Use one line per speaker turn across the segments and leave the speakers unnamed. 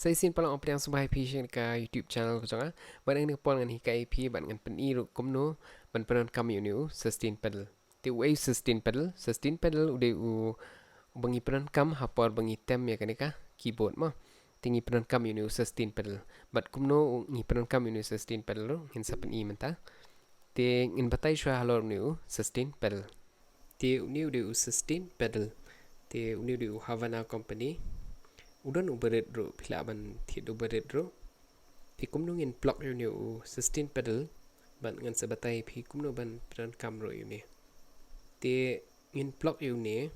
Saya xin palang opening subhay pi ka YouTube channel ko changa. Ban ang nagpon ngan hikay pi ban ngan peniro kumno ban penon kami uniu sustain pedal. Ti way sustain pedal udah bangi penon kam hapor bangi tem ya kanika keyboard mo. Tingi penon kam uniu sustain pedal. Bat kumno ngi penon kam uniu sustain pedal ro ngin sa pen i menta. Ti ngin batay shwa halor uniu sustain pedal. Ti uniu de sustain pedal. Ti uniu de Havana company. Udan uberit ro pila ban thiet uberit ro pi kumno ngin block yu ni sustain pedal ban ngan sabatay pi kumno ban pran kam ro yu ni te ngin block yu ni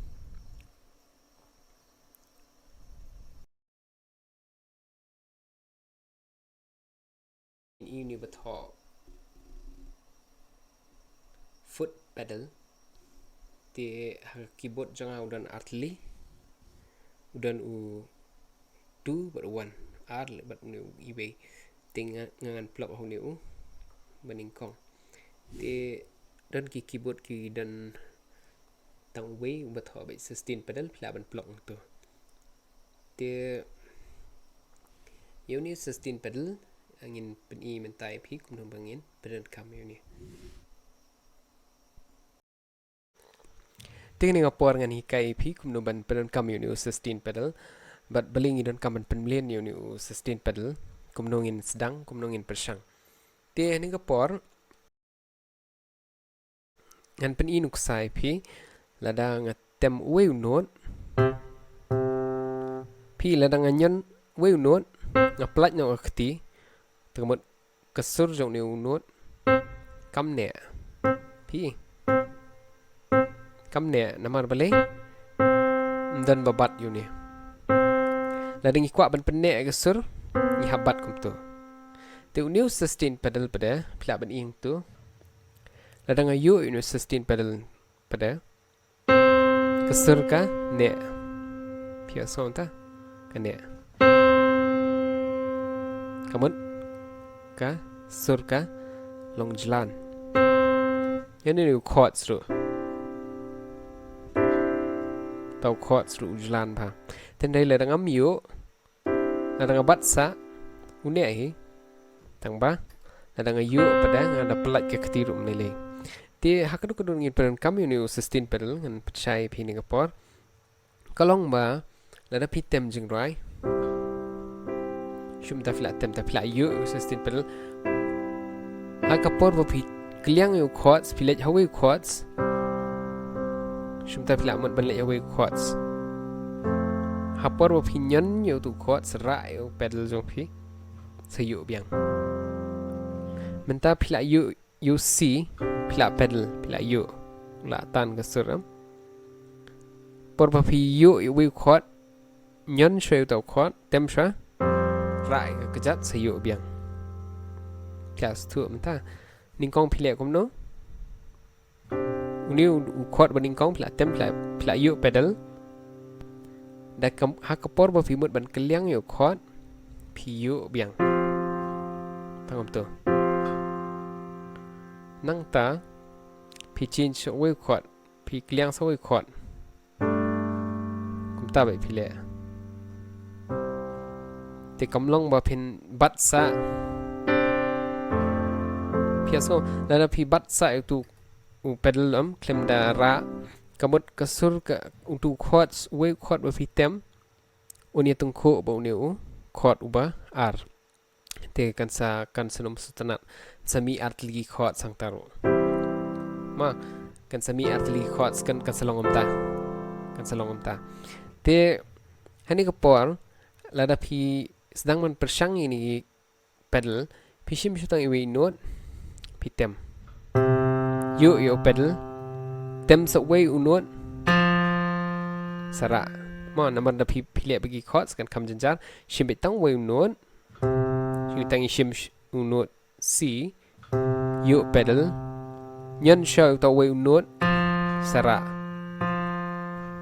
yu ni batho foot pedal te keyboard janga udan artli udan two but one art but new ebay ting ngan block ho ni baning kong te dan ki keyboard ki dan tang way batho ba sustain pedal pla ban block to te yu ni sustain pedal angin pen i mentai pi kumno bangin pedan kam yu ni tingni ngapor ngan hikai pi kumno ban pedan kam yu ni sustain pedal but baling idon kam ban penmlien yu ni sustain pedal kumno ngin sedang kumno ngin persang te ni ngapor ngan pen i nuksai pi lada ngatem way note pi lada nganyon way note ngaplat nyong akti tegamot kesur jong ni note kam ne pi kam ne namar balai dan babat yu ni lada ngi kwa ban penne kesur ni habat kum tu te new sustain pedal pada pila ban ing tu lada ngayu yu sustain pedal pada kesur ka ne pia son ta ka ne kamut ka sur ka long jalan yani ni chords ru tau chords ru jalan pa ten dai la ngam yu la ngabat sa une hi tang ba la ngayu pada ngada pelat ke ketiru menele ti hakadu kudu ngin peran kam yu ni sustain pedal ngan pechai pi ni kapor kalong ba la da pitem jing rai shum ta fla yu sustain pedal hakapor bo pi kliang yu chords pilet hawi chords shum ta fla mot ban le hawi chords hapor bo pi nyon yu tu chords ra yu pedal jong pi sayu biang menta pila yu C pila pedal pila yu la tan kesuram por bo pi yu wi chord nyon shwe tu chord tem shwa rai kejat sayu biang jas tu menta ningkong pile kumno uniu chord ban ningkong pila tem pila yu pedal da hakapor bo pi mut ban keliang yu chord pi yu biang tangom tu nang ta pi change way chord pi keliang sa way chord kum ta bai pile te kamlong ba pin bat sa piaso la pi bat sa tu pedal klem da ra kamut kasur ka tu chords way chord ba pi tem unia tungko ba uniu chord uba r te kan sanom sutanat sami artli chord sang taro ma kan sami artli chords kan salongom ta te hani kapor lada pi sedang man persang ini pedal pi shim shutang iwi note pi tem yu pedal tem sa way unot sara ma naman da pi pile bagi chords kan kam janjar shim betang way unot shim shim unot C yu pedal nyan show ta way unot sara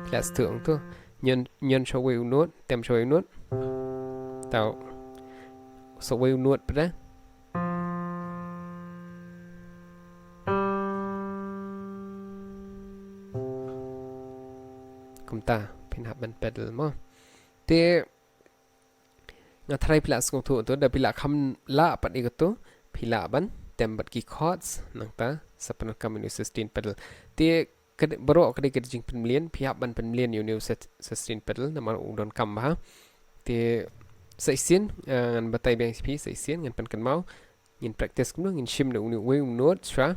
plus tu ang tu nyan show way unot tem show way unot tau so way unot pada kum ta pin hab ban pedal mo te ngathrai pila skong thu tu da pila kham la pat ikato pila ban tembat ki chords nang ta sapan kam ni sustain pedal te kede bro kede kede jing penmilian pihak ban penmilian you sustain pedal nama udon kam ha te sai sin ngan batai bang sp sai sin ngan pan kan mau ngin practice kumno ngin shim no ni we note stra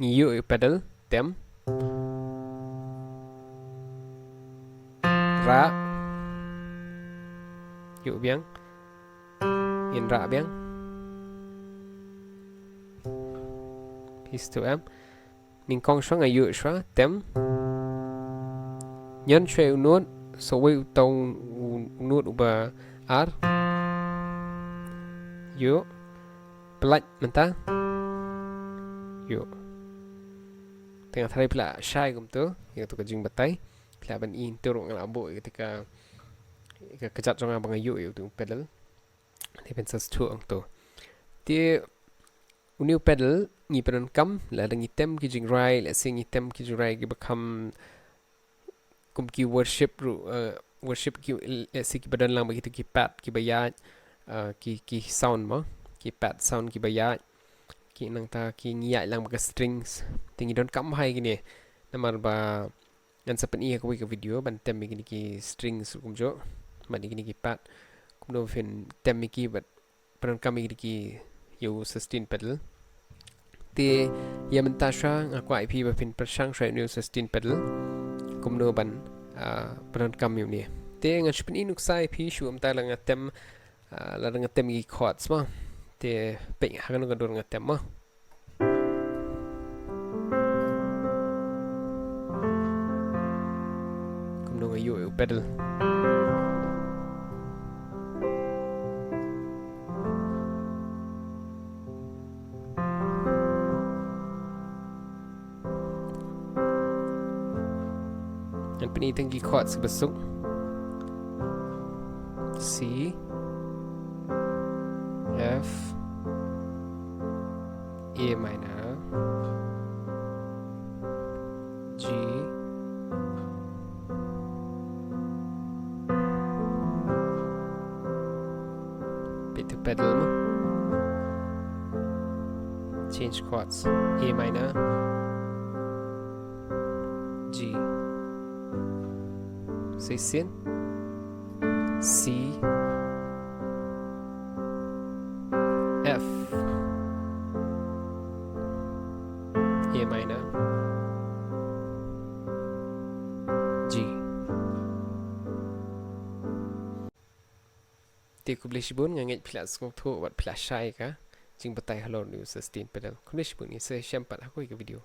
ni you pedal tem ra you biang in ra biang piece to am mình con số ngày dựa số tem nhân chơi nốt số với tông nốt và r dựa black mình ta dựa tengah thay pula shy gum tu yang tu kajing batai pula ban in tu rong ala boy ketika kejat trong abang dựa tu pedal thì bên sas tu ang tu thì new pedal ni pyndonkam la dang item ki jing rai la sing item ki jing rai ki become kum ki worship ru worship ki si ki badan lang begitu ki pat ki bayat ki sound mo ki pat sound ki bayat ki nang ta ki ngiai lang bag strings tingi don kam hai gini namar ba ngan sapen i ko video ban tem gini ki strings kum jo ban gini ki pat kum do fin tem ki bat pyndonkam gini ki you sustain pedal te ya mentasha ngakwa ip ba fin persang shai new sustain pedal kumno ban pyndonkam yu ni te ngan spin inuk sai ip shu amta la ngatem la ngatem gi chords ma te pe hagan ga dor ngatem ma kumno ga yu pedal yang penting tinggi chords besuk C F A minor G bit pedal mo change chords A minor G C C F A minor G ti ku boleh sibun ngangit pila skong thu wat pila shai ka jing batai halon new sustain pedal ku boleh sibun ni saya syampat aku ke video